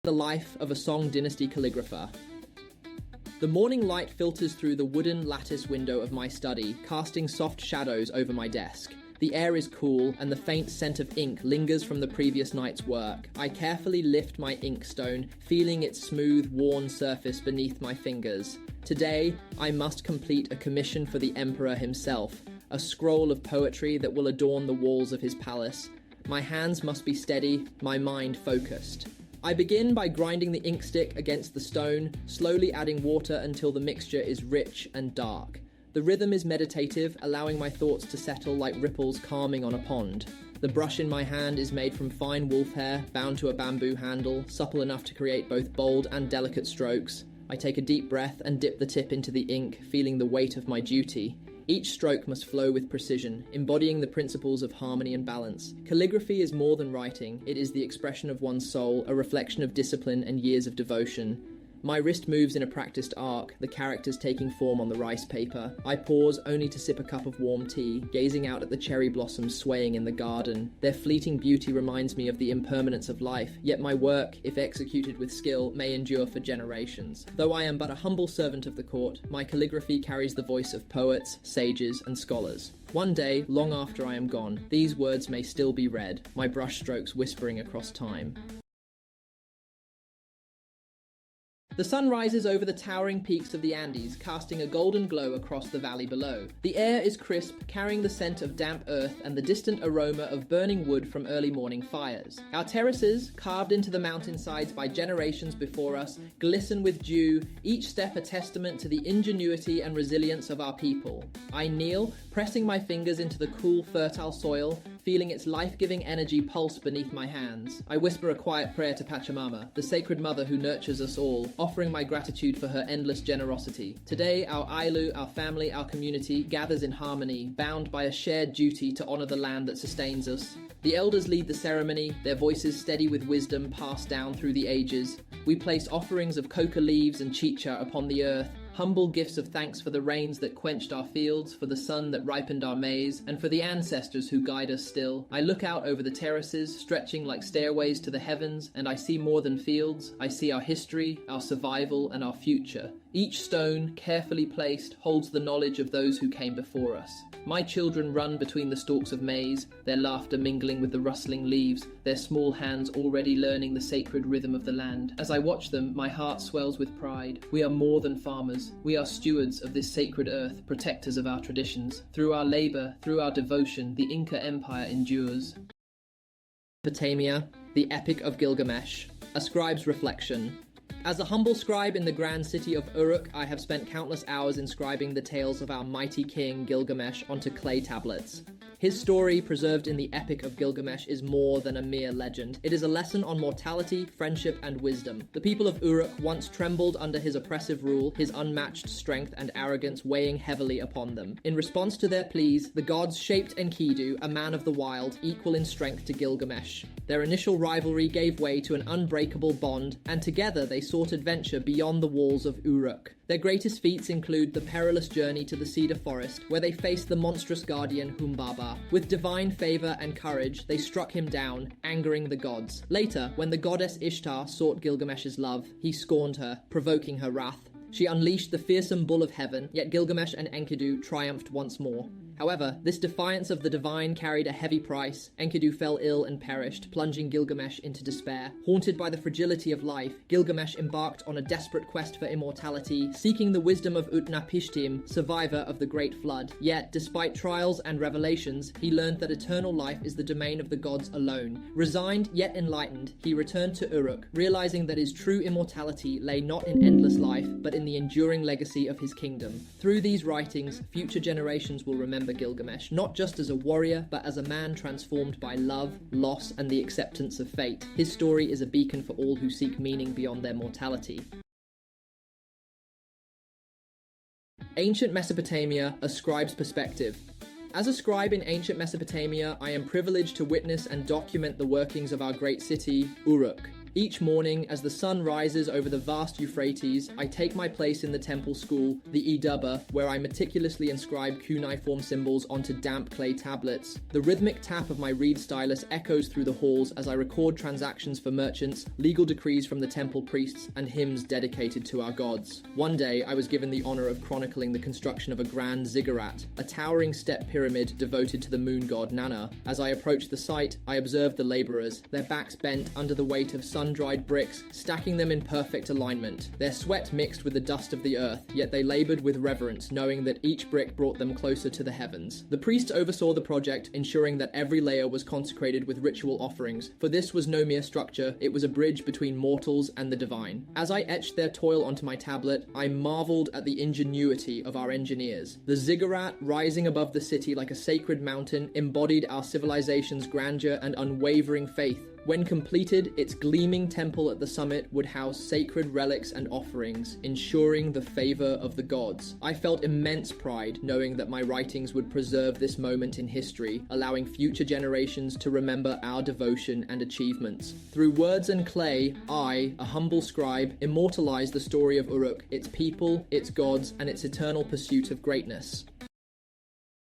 the life of a Song dynasty calligrapher. The morning light filters through the wooden lattice window of my study, casting soft shadows over my desk. The air is cool, and the faint scent of ink lingers from the previous night's work. I carefully lift my inkstone, feeling its smooth, worn surface beneath my fingers. Today, I must complete a commission for the emperor himself, a scroll of poetry that will adorn the walls of his palace. My hands must be steady, my mind focused. I begin by grinding the ink stick against the stone, slowly adding water until the mixture is rich and dark. The rhythm is meditative, allowing my thoughts to settle like ripples calming on a pond. The brush in my hand is made from fine wolf hair, bound to a bamboo handle, supple enough to create both bold and delicate strokes. I take a deep breath and dip the tip into the ink, feeling the weight of my duty. Each stroke must flow with precision, embodying the principles of harmony and balance. Calligraphy is more than writing. It is the expression of one's soul, a reflection of discipline and years of devotion. My wrist moves in a practiced arc, the characters taking form on the rice paper. I pause only to sip a cup of warm tea, gazing out at the cherry blossoms swaying in the garden. Their fleeting beauty reminds me of the impermanence of life, yet my work, if executed with skill, may endure for generations. Though I am but a humble servant of the court, my calligraphy carries the voice of poets, sages, and scholars. One day, long after I am gone, these words may still be read, my brushstrokes whispering across time. The sun rises over the towering peaks of the Andes, casting a golden glow across the valley below. The air is crisp, carrying the scent of damp earth and the distant aroma of burning wood from early morning fires. Our terraces, carved into the mountainsides by generations before us, glisten with dew, each step a testament to the ingenuity and resilience of our people. I kneel, pressing my fingers into the cool, fertile soil, feeling its life-giving energy pulse beneath my hands. I whisper a quiet prayer to Pachamama, the sacred mother who nurtures us all, offering my gratitude for her endless generosity. Today, our Ailu, our family, our community, gathers in harmony, bound by a shared duty to honor the land that sustains us. The elders lead the ceremony, their voices steady with wisdom passed down through the ages. We place offerings of coca leaves and chicha upon the earth, humble gifts of thanks for the rains that quenched our fields, for the sun that ripened our maize, and for the ancestors who guide us still. I look out over the terraces, stretching like stairways to the heavens, and I see more than fields. I see our history, our survival, and our future. Each stone, carefully placed, holds the knowledge of those who came before us. My children run between the stalks of maize, their laughter mingling with the rustling leaves, their small hands already learning the sacred rhythm of the land. As I watch them, my heart swells with pride. We are more than farmers. We are stewards of this sacred earth, protectors of our traditions. Through our labor, through our devotion, the Inca Empire endures. Mesopotamia, the Epic of Gilgamesh, a scribe's reflection. As a humble scribe in the grand city of Uruk, I have spent countless hours inscribing the tales of our mighty king Gilgamesh onto clay tablets. His story, preserved in the Epic of Gilgamesh, is more than a mere legend. It is a lesson on mortality, friendship, and wisdom. The people of Uruk once trembled under his oppressive rule, his unmatched strength and arrogance weighing heavily upon them. In response to their pleas, the gods shaped Enkidu, a man of the wild, equal in strength to Gilgamesh. Their initial rivalry gave way to an unbreakable bond, and together they sought adventure beyond the walls of Uruk. Their greatest feats include the perilous journey to the cedar forest, where they faced the monstrous guardian Humbaba. With divine favor and courage, they struck him down, angering the gods. Later, when the goddess Ishtar sought Gilgamesh's love, he scorned her, provoking her wrath. She unleashed the fearsome bull of heaven, yet Gilgamesh and Enkidu triumphed once more. However, this defiance of the divine carried a heavy price. Enkidu fell ill and perished, plunging Gilgamesh into despair. Haunted by the fragility of life, Gilgamesh embarked on a desperate quest for immortality, seeking the wisdom of Utnapishtim, survivor of the Great Flood. Yet, despite trials and revelations, he learned that eternal life is the domain of the gods alone. Resigned yet enlightened, he returned to Uruk, realizing that his true immortality lay not in endless life, but in the enduring legacy of his kingdom. Through these writings, future generations will remember Gilgamesh, not just as a warrior, but as a man transformed by love, loss, and the acceptance of fate. His story is a beacon for all who seek meaning beyond their mortality. Ancient Mesopotamia, a scribe's perspective. As a scribe in ancient Mesopotamia, I am privileged to witness and document the workings of our great city, Uruk. Each morning, as the sun rises over the vast Euphrates, I take my place in the temple school, the Idubba, where I meticulously inscribe cuneiform symbols onto damp clay tablets. The rhythmic tap of my reed stylus echoes through the halls as I record transactions for merchants, legal decrees from the temple priests, and hymns dedicated to our gods. One day, I was given the honor of chronicling the construction of a grand ziggurat, a towering step pyramid devoted to the moon god Nana. As I approached the site, I observed the laborers, their backs bent under the weight of sun-dried bricks, stacking them in perfect alignment. Their sweat mixed with the dust of the earth, yet they labored with reverence, knowing that each brick brought them closer to the heavens. The priest oversaw the project, ensuring that every layer was consecrated with ritual offerings, for this was no mere structure, it was a bridge between mortals and the divine. As I etched their toil onto my tablet, I marveled at the ingenuity of our engineers. The ziggurat, rising above the city like a sacred mountain, embodied our civilization's grandeur and unwavering faith. When completed, its gleaming temple at the summit would house sacred relics and offerings, ensuring the favor of the gods. I felt immense pride knowing that my writings would preserve this moment in history, allowing future generations to remember our devotion and achievements. Through words and clay, I, a humble scribe, immortalized the story of Uruk, its people, its gods, and its eternal pursuit of greatness.